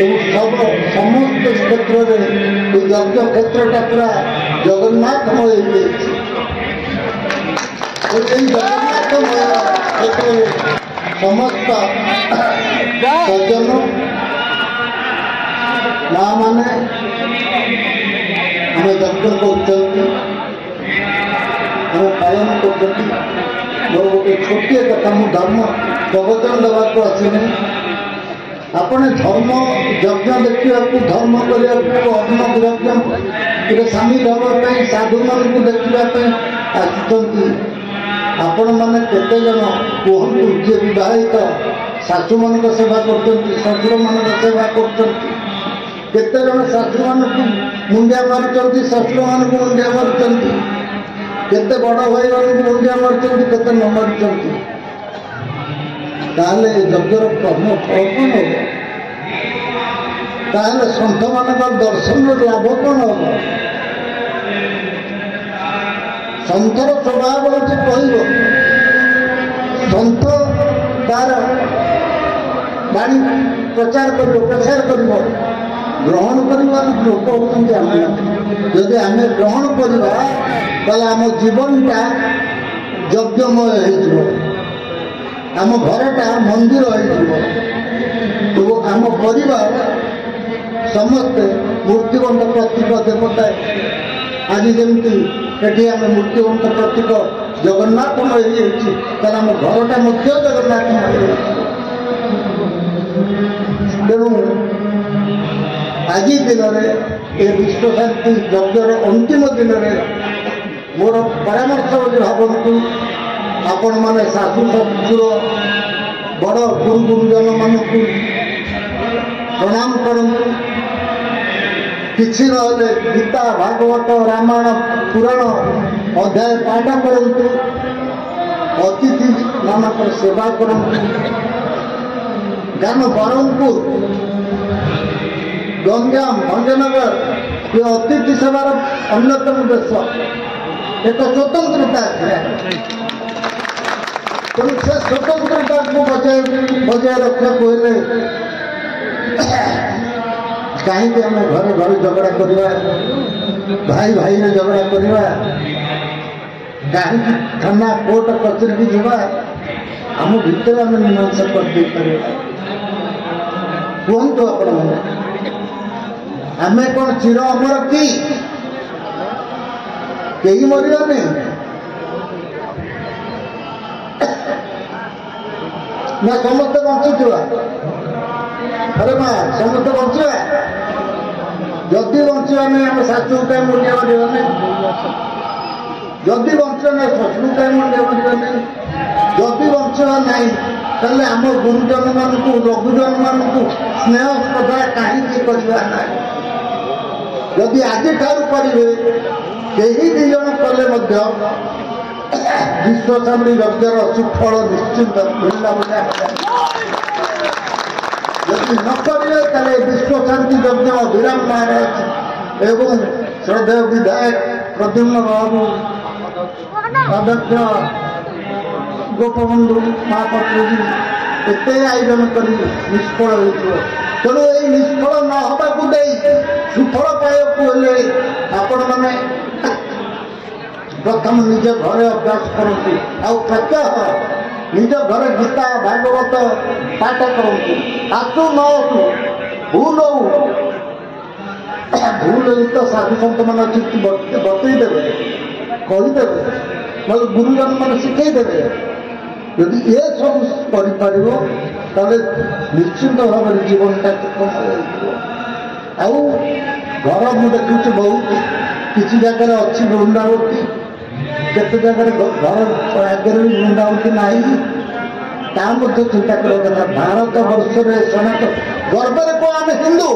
सब समस्त क्षेत्र में यज्ञ क्षेत्रटा पूरा जगन्नाथमय जगन्नाथमय क्षेत्र समस्त सज्जन माँ मैंने आम यज्ञ कर पालन कर मोर गोटे छोटे कथा मु धर्म प्रवचन देवाक आसनी आपने धर्म यज्ञ देखा धर्म करने अग्न सामिल हाँपाई साधु मान देखा आसुँच आपण मैंने केते जन कहतु जे विवाहित शाशु मान सेवा कर शशुर मान सेवा करते जन शाशु मान मुंडिया मारुंट शशुर मान मुंडिया मारुंट केते बड़ भाई मान मुंडिया मारुंट केते न मारुंट ताले यज्ञर प्रथम फल कौन हम ताले सन्थ मान दर्शन लाभ कौन हम सन्थर स्वभाव होती कह सन्थ तार बाणी प्रचार कर प्रसार कर ग्रहण करवा लोक होती आम जदि आम ग्रहण करवा आम जीवनटा यज्ञमय आम घरटा मंदिर हो आम परिवार समस्ते मूर्तिवंत प्रतीक देवता आज जमी ये आम मूर्तिवंत प्रतीक जगन्नाथमय होता आम घरटा मध्य जगन्नाथमय तेणु आज दिन में ये विश्व शांति यज्ञर अंतिम दिन में मोर परामर्श भावतु आपण मैंने शाशु शशुर बड़ गुरु गुरुजन मान प्रणाम करूँ किसी ना गीता भागवत रामायण पुराण अध्याय पाठ करूँ अतिथि मानक सेवा करूँ गान बरहमपुर गंजाम भंजनगर ये अतिथि सेवार अन्यतम देश एक स्वतंत्रता तेणु से स्वतंत्रता को बजाय रखा कहले कहीं आम घरे घरे झगड़ा करवा भाई भाई ने झगड़ा करवा कहीं थाना कोर्ट कचेरी की जावा आम भितर आम मीमांसा कर कहतु आपण मैंने आम कौन चिर अमर कि कहीं मरवानी ना समस्त बंचुवा अरे माँ समस्त बंचवा जदि बंचवा नहीं आम शाशु कहीं मुंडिया मारे जदि बंचवा ना शशुर कहीं मुंडिया मारे जदि बंचवा नहीं ताले आम गुरुजन मान लघुजन मान स्नेह श्रद्धा कहीं करना जदि आज ठार करेंगे कई दिज कले विश्व शांति यज्ञर सुफल निश्चित मिलना जदि न करेंगे विश्व शांति यज्ञ अभिराम महाराज एवं श्रद्धेय विधायक प्रद्युम्न बाबू अध्यक्ष गोपबंधु महापात्र जी एत आयोजन कर निष्फल हो तेणु ये निष्फल न होगा दे सुफल पाइबा आपण मैंने प्रथम निज घरे अभ्यास करती प्रत्यह निज घरे गीता भागवत पाठ करती आसु न आसु भूल हो भूल तो साधु सन्त मान बतईदेवे कहीदे गुरुजन मान शिखेदेवे यदि ये सब कर निश्चित भाव में जीवनटा आउ घर मुझे देखुच बहुत किसी जगह अच्छी वृंदावती केते जगह घर आगे भी वृंदावती नहीं ता चिंता कर भारत वर्ष में सनातन गर्व को आम हिंदू